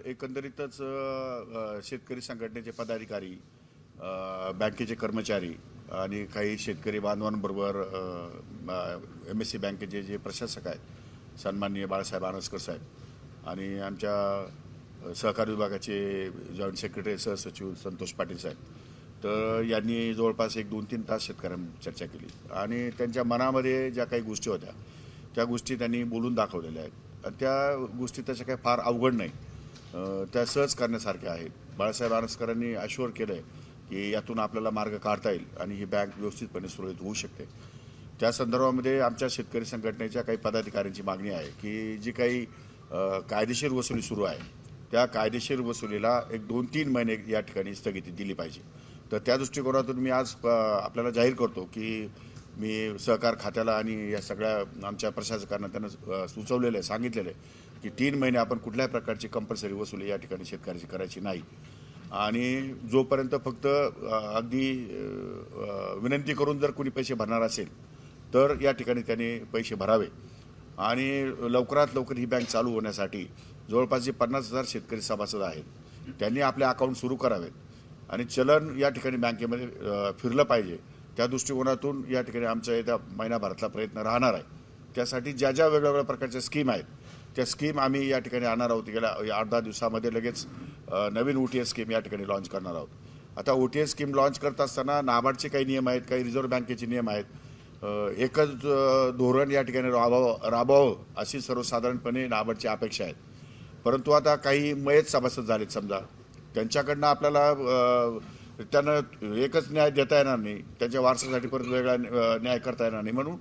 एकंदरीतच शेतकरी संघटनेचे पदाधिकारी, बँकेचे कर्मचारी आणि काही शेतकरी बांधवांबरोबर MSC बँकेचे जे प्रशासक आहेत, सन्माननीय बाळासाहेब आनसकर साहेब आणि आमच्या सहकार विभागाचे जॉईंट सेक्रेटरी सहसचिव संतोष पाटील साहेब, तर यांनी जवळपास 1-2-3 तास शेतकऱ्यांची चर्चा केली आणि त्यांच्या मनामध्ये ज्या काही गोष्टी होत्या त्या गोष्टी त्यांनी बोलून दाखवलेल्या आहेत. त्या गोष्टी तशा काही फार अवघड नाही, त्या सहज करण्यासारख्या आहेत. बाळासाहेब आनसकरांनी अश्युअर केलं आहे की यातून आपल्याला मार्ग काढता येईल आणि ही बँक व्यवस्थितपणे सुरळीत होऊ शकते. त्या संदर्भामध्ये आमच्या शेतकरी संघटनेच्या काही पदाधिकाऱ्यांची मागणी आहे की जी काही कायदेशीर वसुली सुरू आहे त्या कायदेशीर वसुलीला 1-2-3 महिने या ठिकाणी स्थगिती दिली पाहिजे. तर त्या दृष्टिकोनातून मी आज आपल्याला जाहीर करतो की मी सहकार खात्याला आणि या सगळ्या आमच्या प्रशासकांना त्यांना सुचवलेलं आहे, सांगितलेलं आहे की 3 महिने आपण कुठल्याही प्रकारची कंपल्सरी वसुली या ठिकाणी शेतकऱ्याची करायची नाही आणि जोपर्यंत फक्त अगदी विनंती करून जर कोणी पैसे भरणार असेल तर या ठिकाणी त्यांनी पैसे भरावे आणि लवकरात लवकर ही बँक चालू होण्यासाठी जवळपास जे 50,000 शेतकरी सभासद आहेत त्यांनी आपले अकाउंट सुरू करावेत आणि चलन या ठिकाणी बँकेमध्ये फिरलं पाहिजे. त्या दृष्टिकोनातून या ठिकाणी आमच्या येत्या महिनाभरातला प्रयत्न राहणार आहे. त्यासाठी ज्या ज्या वेगवेगळ्या प्रकारच्या स्कीम आहेत त्या स्कीम आम्ही या ठिकाणी आणणार आहोत. गेल्या 8-10 दिवसामध्ये लगेच नवीन OTS स्कीम या ठिकाणी लॉन्च करणार आहोत. आता OTS स्कीम लॉन्च करत असताना नाबार्डचे काही नियम आहेत, काही रिझर्व्ह बँकेचे नियम आहेत. एकच धोरण या ठिकाणी राबवावं अशी सर्वसाधारणपणे नाबार्डची अपेक्षा आहे. परंतु आता काही मयत सभासद झालेत समजा, त्यांच्याकडनं आपल्याला त्यांना एकच न्याय देता येणार नाही, त्यांच्या वारसासाठी परत वेगळा न्याय करता येणार नाही. म्हणून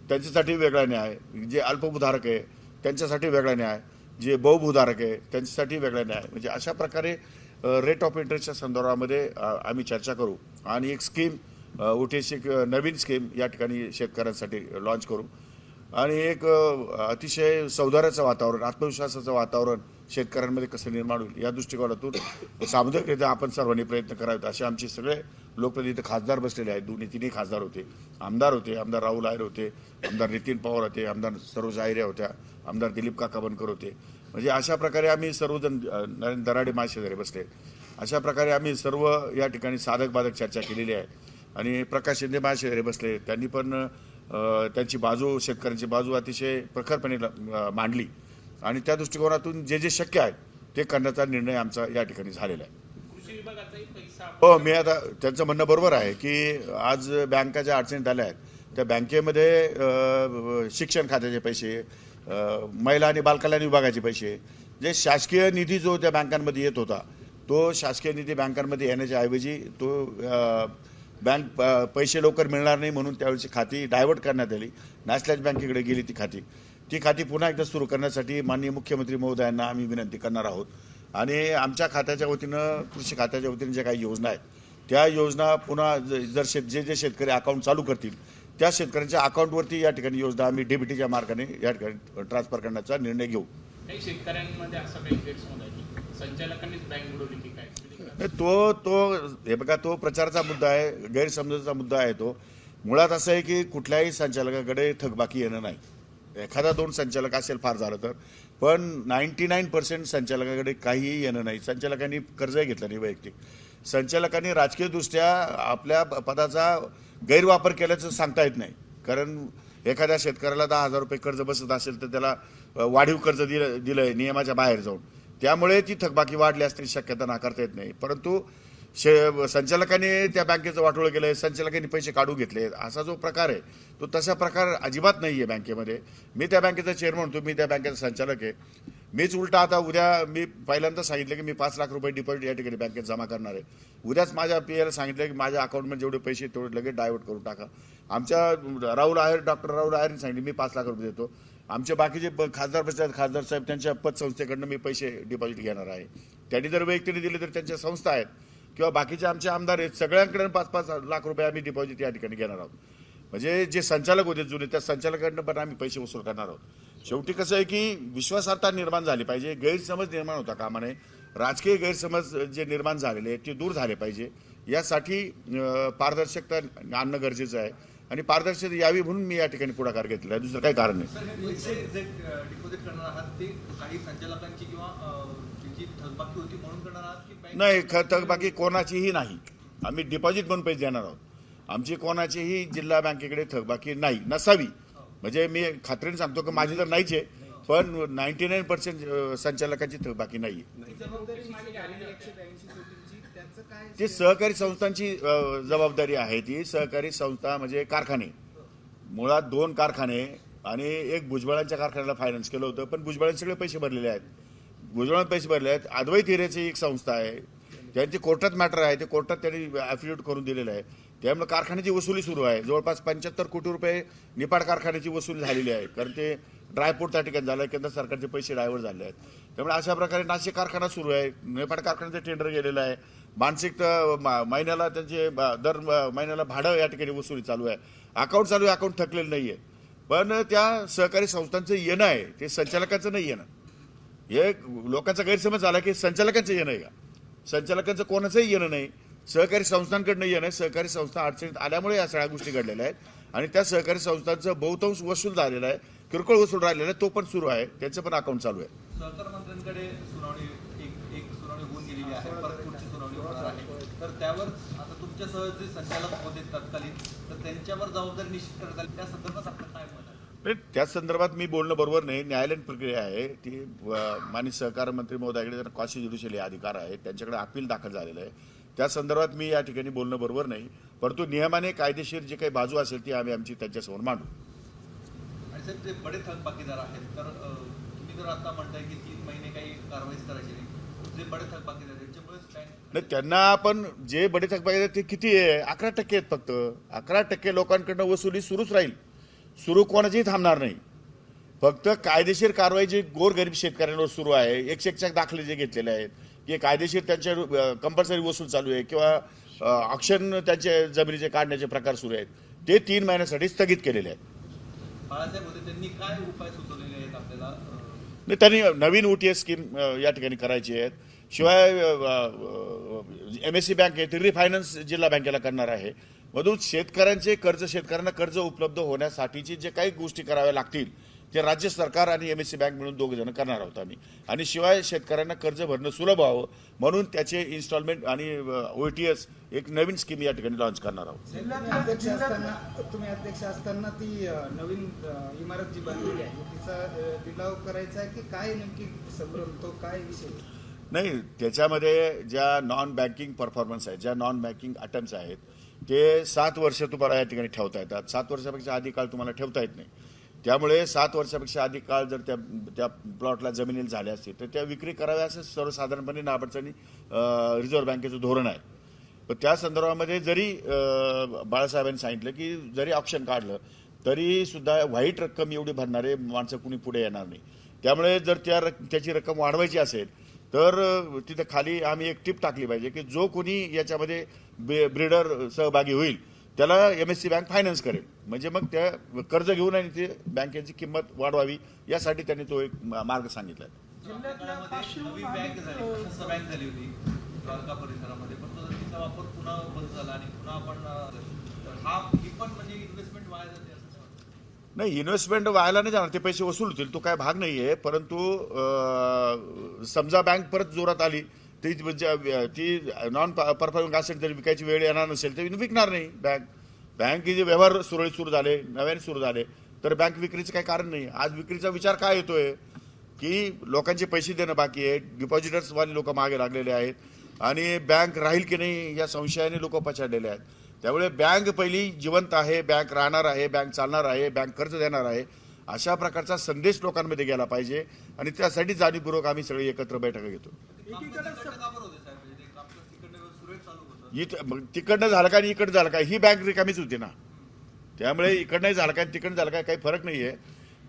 त्यांच्यासाठी वेगळा न्याय, जे अल्पभूधारक आहे त्यांच्यासाठी वेगळा न्याय, जे बहुभूधारक आहे त्यांच्यासाठी वेगळा न्याय, म्हणजे अशा प्रकारे रेट ऑफ इंटरेस्टच्या संदर्भामध्ये आम्ही चर्चा करू आणि एक स्कीम OTS एक नवीन स्कीम या ठिकाणी शेतकऱ्यांसाठी लॉन्च करू आणि एक अतिशय सौहार्दाचं वातावरण, आत्मविश्वासाचं वातावरण शेतकऱ्यांमध्ये कसं निर्माण होईल या दृष्टिकोनातून सामुदायिकरित्या आपण सर्वांनी प्रयत्न करावेत. असे आमचे सगळे लोकप्रतिनिधी खासदार बसलेले आहेत. 2-3 खासदार होते, आमदार राहुल आहेर होते, आमदार नितीन पवार होते, आमदार सरोज आहिरे होत्या, आमदार दिलीप काका बनकर होते. म्हणजे अशा प्रकारे आम्ही सर्वजण, नरेंद्र दराडे माझ्याशेजारी बसले, अशा प्रकारे आम्ही सर्व या ठिकाणी साधक बाधक चर्चा केलेली आहे आणि प्रकाश शिंदे माझ्याशेजारी बसले, त्यांनी पण त्यांची बाजू, शेतकऱ्यांची बाजू अतिशय प्रखरपणे मांडली आणि त्या दृष्टिकोनातून जे जे शक्य आहे ते करण्याचा निर्णय आमचा या ठिकाणी झालेला आहे. हो, मी आता त्यांचं म्हणणं बरोबर आहे की आज बँका ज्या अडचणीत आल्या आहेत त्या बँकेमध्ये शिक्षण खात्याचे पैसे, महिला आणि बालकल्याण विभागाचे पैसे, जे शासकीय निधी जो त्या बँकांमध्ये येत होता तो शासकीय निधी बँकांमध्ये येण्याच्या ऐवजी तो बँक पैसे लवकर मिळणार नाही म्हणून त्यावेळेची खाती डायव्हर्ट करण्यात आली, नॅशनलाइज बँकेकडे गेली ती खाती पुन्हा एकदा सुरू करण्यासाठी माननीय मुख्यमंत्री महोदयांना आम्ही विनंती करणार आहोत आणि आमच्या खात्याच्या वतीनं, कृषी खात्याच्या वतीनं ज्या काही योजना आहेत त्या योजना पुन्हा जर जे शेतकरी अकाउंट चालू करतील त्या शेतकऱ्यांच्या अकाउंटवरती या ठिकाणी योजना आम्ही DBTच्या मार्गाने या ठिकाणी ट्रान्सफर करण्याचा निर्णय घेऊ. काही शेतकऱ्यांमध्ये असा काही गैरसमज आहे की संचालकांनीच बँक बुडवली की काय? हे बघा, तो प्रचाराचा मुद्दा आहे, गैरसमजाचा मुद्दा आहे. तो मुळात असं आहे की कुठल्याही संचालकाकडे थकबाकी येणं नाही. 1-2 संचालक असेल फार झालं तर, पण 99% संचालकाकडे काहीही येणं नाही. संचालकांनी कर्जही घेतलं नाही वैयक्तिक. संचालकांनी राजकीयदृष्ट्या आपल्या पदाचा गैरवापर केल्याचं सांगता येत नाही. कारण एखाद्या शेतकऱ्याला 10,000 रुपये कर्ज बसत असेल तर त्याला वाढीव कर्ज दिलंय नियमाच्या बाहेर जाऊन, त्यामुळे ती थकबाकी वाढली असण्याची शक्यता नाकारता येत नाही. परंतु संचालकांनी त्या बँकेचं वाटोळं केलंय, संचालकांनी पैसे काढून घेतले, असा जो प्रकार आहे तो तसा प्रकार अजिबात नाही आहे बँकेमध्ये. मी त्या बँकेचा चेअरमन होतो, मी त्या बँकेचा संचालक आहे. मीच उलटा आता उद्या मी पहिल्यांदा सांगितलं की मी 5 लाख रुपये डिपॉझिट या ठिकाणी बँकेत जमा करणार आहे. उद्याच माझ्या PAला सांगितलं की माझ्या अकाउंटमध्ये जेवढे पैसे तेवढे लगेच डायव्हर्ट करून टाका. आमच्या डॉक्टर राहुल आहेरने सांगितले मी 5 लाख रुपये देतो. आमचे बाकीचे खासदार बसतात, खासदार साहेब त्यांच्या पतसंस्थेकडनं मी पैसे डिपॉझिट घेणार आहे. त्यांनी जर वैयक्तिक दिले तर त्यांच्या संस्था आहेत किंवा बाकीचे आमचे आमदार आहेत, सगळ्यांकडे 5-5 लाख रुपये आम्ही डिपॉझिट या ठिकाणी घेणार आहोत. म्हणजे जे संचालक होते जुने त्या संचालकांकडनं पण आम्ही पैसे वसूल करणार आहोत. शेवटी कसं आहे की विश्वासार्हता निर्माण झाली पाहिजे, गैरसमज निर्माण होता कामा नये. राजकीय गैरसमज जे निर्माण झालेले ते दूर झाले पाहिजे, यासाठी पारदर्शकता आणणं गरजेचं आहे आणि पारदर्शकता यावी म्हणून मी या ठिकाणी पुढाकार घेतला आहे, दुसरं काही कारण नाही. डिपॉझिट करणार आहात ते काही संचालकांची किंवा नाही, थकबाकी कोणाचीही नाही. आम्ही डिपॉझिट म्हणून पैसे देणार आहोत. आमची कोणाचीही जिल्हा बँकेकडे थकबाकी नाही, नसावी. म्हणजे मी खात्रीने सांगतो की माझी तर नाहीच आहे, पण 99% संचालकांची थकबाकी नाही आहे. ती सहकारी संस्थांची जबाबदारी आहे. ती सहकारी संस्था म्हणजे कारखाने, मुळात 2 कारखाने आणि एक भुजबळांच्या कारखान्याला फायनान्स केलं होतं, पण भुजबळांचे सगळे पैसे भरलेले आहेत. भुजबळांना पैसे भरले आहेत. अद्वैत हिरेची एक संस्था आहे, त्यांची कोर्टात मॅटर आहे, ते कोर्टात त्यांनी ॲफिडेविट करून दिलेलं आहे. त्यामुळे कारखान्याची वसुली सुरू आहे. जवळपास 75 कोटी रुपये निपाड कारखान्याची वसुली झालेली आहे, कारण ते ड्रायपोर्ट त्या ठिकाणी झालं, केंद्र सरकारचे पैसे डायव्हर्ट झाले आहेत. त्यामुळे अशा प्रकारे नाशिक कारखाना सुरू आहे, निपाड कारखान्याचं टेंडर गेलेलं आहे. मानसिक महिन्याला त्यांचे दर महिन्याला भाडं या ठिकाणी वसुली चालू आहे. अकाउंट चालू आहे, अकाउंट थकलेलं नाही आहे. पण त्या सहकारी संस्थांचं येणं आहे, ते संचालकांचं नाही येणं. हे लोकांचा गैरसमज झाला की संचालकांचं येणं आहे का? संचालकांचं कोणाचंही येणं नाही, सहकारी संस्थांकडनं येणं आहे. सहकारी संस्था अडचणीत आल्यामुळे या सगळ्या गोष्टी घडलेल्या आहेत आणि त्या सहकारी संस्थांचं बहुतांश वसूल झालेला आहे, किरकोळ वसूल राहिलेला आहे, तो पण सुरू आहे, त्याचं पण अकाउंट चालू आहे. सहकार मंत्र्यांकडे सुनावणी एक सुनावणी होऊन गेलेली आहे, परत पुढची सुनावणी होणार आहे. तर त्यावर आता तुमच्यासह जे संचालक होते तत्कालीन, तर त्यांच्यावर जबाबदारी निश्चित करण्यात आली, त्या संदर्भात आपलं काय मत आहे? त्या संदर्भात मी बोलणं बरोबर नाही. न्यायालयीन प्रक्रिया आहे ती. माननीय सहकार मंत्री महोदयाकडे जर क्वासी ज्युडिशियल अधिकार आहे, त्यांच्याकडे अपील दाखल झालेलं आहे. त्या संदर्भात मी या ठिकाणी बोलणं बरोबर नाही, परंतु नियमाने कायदेशीर जे काही बाजू असेल ती आम्ही आमची त्यांच्यासमोर मांडू. आणि साहेब, ते बडे थकबाकीदार आहेत, तर तुम्ही जर आता म्हणताय की 3 महिने काही कारवाईच करायची नाही, जे बडे थकबाकीदार त्यांच्यामुळेच नाही, त्यांना आपण जे बडे थकबाकीदार ते किती आहे? 11% आहेत फक्त. 11% लोकांकडनं वसुली सुरूच राहील, सुरू कोणाचीही थांबणार नाही. फक्त कायदेशीर कारवाई जी गोरगरीब शेतकऱ्यांवर सुरू आहे, 101 दाखले जे घेतलेले आहेत, की कायदेशीर त्यांच्या कंपल्सरी वसूल चालू आहे किंवा ऑक्शन त्यांच्या जमिनीचे काढण्याचे प्रकार सुरू आहेत, ते 3 महिन्यासाठी स्थगित केलेले आहेत. बाळासाहेब होते, त्यांनी काय उपाय सुचवलेले आहेत आपल्याला? नाही, त्यांनी नवीन OTS स्कीम या ठिकाणी करायची आहेत. शिवाय MSC बँक आहे ती रिफायनान्स जिल्हा बँकेला करणार आहे. मधून शेतकऱ्यांना कर्ज उपलब्ध होण्यासाठीची जे काही गोष्टी कराव्या लागतील ते राज्य सरकार आणि MSC बँक मिळून 2 जण करणार आहोत आम्ही. आणि शिवाय शेतकऱ्यांना कर्ज भरणं सुलभ व्हावं म्हणून त्याचे इन्स्टॉलमेंट आणि OTS एक नवीन स्कीम या ठिकाणी लॉन्च करणार आहोत. तुम्ही अध्यक्ष असताना ती नवीन इमारत जी बनलेली आहे तिचा लिलाव करायचा आहे की काय नेमकी संभ्रम, तो काय विषय? नाही, त्याच्यामध्ये ज्या नॉन बँकिंग परफॉर्मन्स आहेत, ज्या नॉन बँकिंग अटेम्प्ट्स आहेत, ते 7 वर्ष तुम्हाला या ठिकाणी ठेवता येतात. 7 वर्षापेक्षा अधिक काळ तुम्हाला ठेवता येत नाही. त्यामुळे 7 वर्षापेक्षा अधिक काळ जर त्या प्लॉटला जमिनीला झाल्या असतील तर त्या विक्री कराव्या असं सर्वसाधारणपणे नाबार्डचं रिझर्व्ह बँकेचं धोरण आहे. पण त्या संदर्भामध्ये जरी बाळासाहेबांनी सांगितलं की जरी ऑप्शन काढलं तरी सुद्धा व्हाईट रक्कम एवढी भरणारे माणसं कुणी पुढे येणार नाही. त्यामुळे जर त्याची रक्कम वाढवायची असेल तर तिथं खाली आम्ही एक टिप टाकली पाहिजे की जो कोणी याच्यामध्ये ब्रीडर सहभागी होईल त्याला MSC बँक फायनान्स करेल. म्हणजे मग त्या कर्ज घेऊन आणि ते बँकेची किंमत वाढवावी यासाठी त्यांनी तो एक मार्ग सांगितला. नवी बँक झाली होती द्वारका परिसरामध्ये, पण तिचा वापर पुन्हा बंद झाला आणि पुन्हा आपण ही पण म्हणजे इन्व्हेस्टमेंट वाया जाते असं नाही, इन्व्हेस्टमेंट व्हायला नाही जाणार, ते पैसे वसूल होतील, तो काय भाग नाही आहे. परंतु समजा बँक परत जोरात आली ती नॉन परफॉर्मिंग असेल तरी विकायची वेळ येणार नसेल तर विकणार नाही बँकेचे व्यवहार सुरळीत सुरू झाले, नव्याने सुरू झाले तर बँक विक्रीचं काही कारण नाही. आज विक्रीचा विचार काय येतोय की लोकांचे पैसे देणं बाकी आहे, डिपॉझिटर्सवाले लोक मागे लागलेले आहेत आणि बँक राहील की नाही या संशयाने लोक पछाडलेले आहेत. त्यामुळे बँक पहिली जिवंत आहे, बँक राहणार आहे, बँक चालणार आहे, बँक कर्ज देणार आहे, अशा प्रकारचा संदेश लोकांमध्ये गेला पाहिजे आणि त्यासाठी जाणीवपूर्वक आम्ही सगळे एकत्र बैठका घेतो. तिकडनं झालं का आणि इकडं झालं का, ही बँक रिकामीच होती ना, त्यामुळे इकडनंही झालं काय तिकडनं झालं काय काही फरक नाहीये.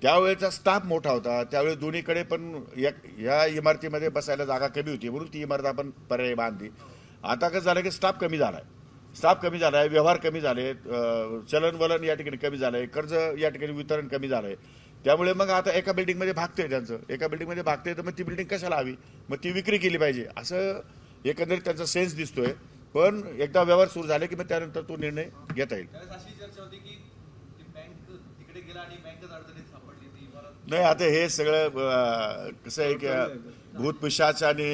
त्यावेळेचा स्टाफ मोठा होता, त्यावेळी दोन्हीकडे पण या इमारतीमध्ये बसायला जागा कमी होती म्हणून ती इमारत आपण पर्याय बांधली. आता कसं झालं की स्टाफ कमी झालाय, व्यवहार कमी झाले, चलनवलन या ठिकाणी कमी झालंय, कर्ज या ठिकाणी वितरण कमी झालंय. त्यामुळे मग आता एका बिल्डिंगमध्ये भागतंय एका बिल्डिंगमध्ये भागतंय तर मग ती बिल्डिंग कशाला हवी, मग ती विक्री केली पाहिजे असं एकंदरीत त्यांचा सेन्स दिसतोय. पण एकदा व्यवहार सुरू झाले की मग त्यानंतर तो निर्णय घेता येईल. नाही, आता हे सगळं कसं आहे की भूत पिशाच आणि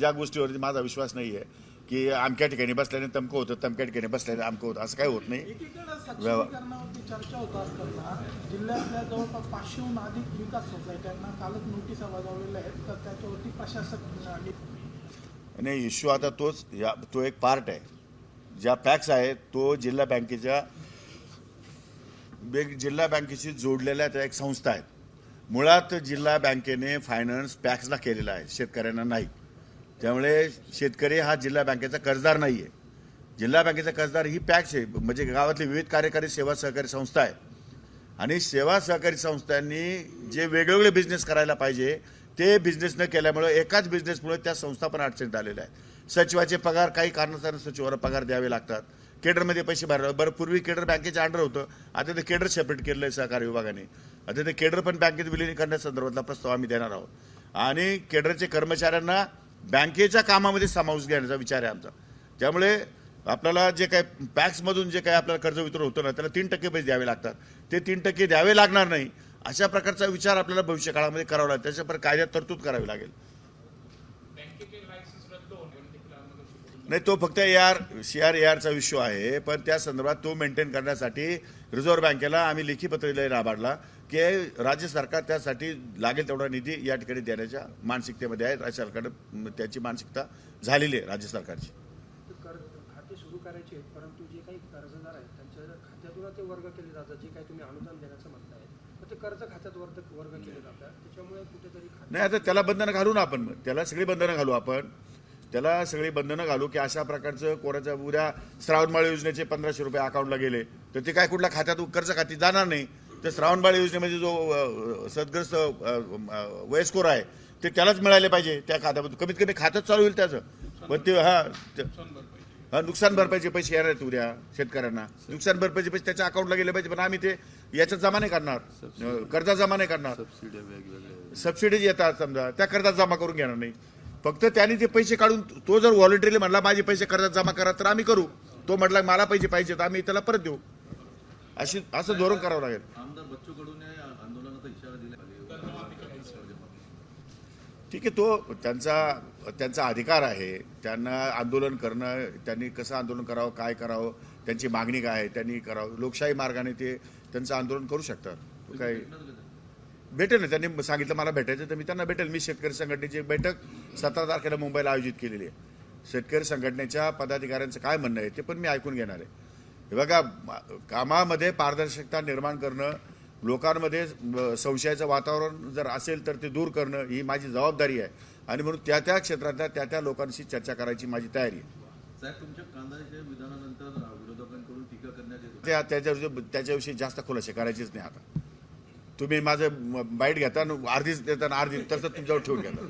या गोष्टीवरती माझा विश्वास नाही आहे की अमक्या ठिकाणी बसल्याने तमकं होतं, तमक्या ठिकाणी बसल्याने अमकं होतं, असं काही होत नाही. एकीकडे सक्षमीकरणावरती चर्चा होत असताना जिल्ह्यातल्या जवळपास 500हून अधिक विकास सोसायट्यांना कालच नोटिसा बजावलेल्या आहेत, तर त्याच्यावरती प्रशासक आणि इश्यू आता तो एक पार्ट आहे. ज्या पॅक्स आहे तो जिल्हा बँकेशी जोडलेल्या त्या एक संस्था आहेत. मुळात जिल्हा बँकेने फायनान्स पॅक्सला केलेला आहे, शेतकऱ्यांना नाही. त्यामुळे शेतकरी हा जिल्हा बँकेचा कर्जदार नाही आहे. जिल्हा बँकेचा कर्जदार ही पॅक्स आहे, म्हणजे गावातली विविध कार्यकारी सेवा सहकारी संस्था आहे. आणि सेवा सहकारी संस्थांनी जे वेगवेगळे बिझनेस करायला पाहिजे ते बिझनेस न केल्यामुळे एकाच बिझनेसमुळे त्या संस्था पण अडचणीत आलेल्या आहेत. सचिवाचे पगार काही कारणास्तव सचिवाला पगार द्यावे लागतात. केडरमध्ये पैसे भरावे. बरं, पूर्वी केडर बँकेच्या अंडर होतं, आता ते केडर सेपरेट केलेलं आहे सहकारी विभागाने. आता ते केडर पण बँकेत विलीन करण्यासंदर्भातला प्रस्ताव आम्ही देणार आहोत. आणि केडरचे कर्मचाऱ्यांना बँकेच्या कामामध्ये समावेश घेण्याचा विचार आहे आमचा. त्यामुळे आपल्याला जे काही पॅक्समधून जे काही आपल्याला कर्ज वितरण होतं ना, त्याला 3% पैसे द्यावे लागतात. ते 3% द्यावे लागणार नाही अशा प्रकारचा विचार आपल्याला भविष्य काळामध्ये करावा लागेल. त्याच्यावर कायद्यात तरतूद करावी लागेल. बँकेचे लायसन्स रद्द होणे नाही, तो फक्त CRARचा इश्यू आहे. पण त्या संदर्भात तो मेंटेन करण्यासाठी रिझर्व्ह बँकेला आम्ही लेखी पत्र दिलं नाबार्डला की राज्य सरकार त्यासाठी लागेल तेवढा निधी या ठिकाणी देण्याच्या मानसिकतेमध्ये आहे. राज्य सरकारनं त्याची मानसिकता झालेली आहे राज्य सरकारची. खाते सुरू करायचे, परंतु जे काही कर्जदार आहेत त्यांच्या खात्यातून ते वर्ग केले जातात. जे काही तुम्ही अनुदान देण्याचं म्हणताय, तर ते कर्ज खात्यात वर्ग केले जातात. त्याच्यामुळे कुठेतरी नाही, आता त्याला बंधनं घालू ना आपण. त्याला सगळी बंधनं घालू आपण. त्याला सगळी बंधनं घालू की अशा प्रकारचं कोणाच्या उद्या श्रावणबाळ योजनेचे 1500 रुपये अकाउंटला गेले तर ते काय कुठल्या खात्यात कर्ज खाती जाणार नाही. तर श्रावणबाळ योजनेमध्ये जो सदग्रस्त वयस्कर आहे ते त्यालाच मिळाले पाहिजे. त्या खात्यामधून कमीत कमी खातंच चालू होईल त्याचं. पण ते नुकसान भरपाईचे पैसे येणार आहेत उद्या शेतकऱ्यांना. नुकसान भरपाईचे पैसे त्याच्या अकाउंटला गेले पाहिजे. पण आम्ही ते याच्यात जमा नाही करणार, कर्जा जमा नाही करणार. सबसिडीज येतात समजा, त्या कर्जात जमा करून घेणार नाही. फक्त त्यांनी ते पैसे काढून, तो जर व्हॉलंटरीली म्हणला माझे पैसे कर्जात जमा करा तर आम्ही करू. तो म्हटला मला पैसे पाहिजे तर आम्ही त्याला परत देऊ. असं धोरण करावं लागेल. आमदार बच्चू कडूने आंदोलनाचा इशारा दिला. ठीक आहे, तो त्यांचा अधिकार आहे. त्यांना आंदोलन करणं, त्यांनी कसं आंदोलन करावं, काय करावं, त्यांची मागणी काय आहे त्यांनी करावं. लोकशाही मार्गाने ते त्यांचं आंदोलन करू शकतात. काय भेटेल ना, त्यांनी सांगितलं मला भेटायचं तर मी त्यांना भेटेल. मी शेतकरी संघटनेची एक बैठक 17 तारखेला मुंबईला आयोजित केलेली आहे. शेतकरी संघटनेच्या पदाधिकाऱ्यांचं काय म्हणणं आहे ते पण मी ऐकून घेणार आहे. हे बघा, कामामध्ये पारदर्शकता निर्माण करणं, लोकांमध्ये संशयाचं वातावरण जर असेल तर ते दूर करणं ही माझी जबाबदारी आहे. आणि म्हणून त्या क्षेत्रातल्या त्या लोकांशी चर्चा करायची माझी तयारी आहे. साहेब, तुमच्या कांद्याच्या विधानानंतर विरोधकांकडून टीका करण्यात येते. त्याच्याविषयी जास्त खुलासे करायचीच नाही. आता तुम्ही माझं बाईट घेता अर्धीच देता अर्धी तसं तुमच्यावर ठेवून घेता.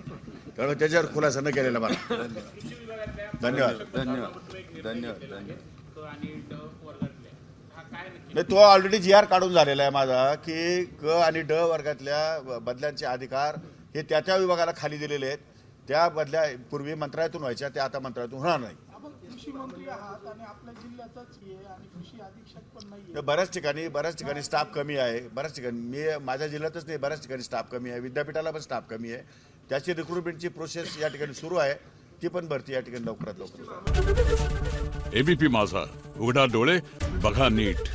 त्यामुळे त्याच्यावर खुलासा न केलेला मला. कृषी विभागातल्या धन्यवाद. आणि ड वर्गातल्या हा काय नक्की नाही, तो ऑलरेडी GR काढून झालेला आहे माझा की क आणि ड वर्गातल्या बदल्यांचे अधिकार हे त्या विभागाला खाली दिलेले आहेत. त्या बदल्या पूर्वी मंत्रालयातून व्हायच्या, त्या आता मंत्रालयातून होणार नाही. आपण कृषी मंत्री आहात आणि आपल्या जिल्ह्यातच आहे आणि कृषी अधीक्षक पण नाहीये. बऱ्याच ठिकाणी स्टाफ कमी आहे. बऱ्याच ठिकाणी माझ्या जिल्ह्यातच नाही, बऱ्याच ठिकाणी स्टाफ कमी आहे. विद्यापीठाला पण स्टाफ कमी आहे. त्याची रिक्रुटमेंटची प्रोसेस या ठिकाणी सुरू आहे. ती पण भरती या ठिकाणी लवकरात लवकर. ABP माझा, उघडा डोळे बघा नीट.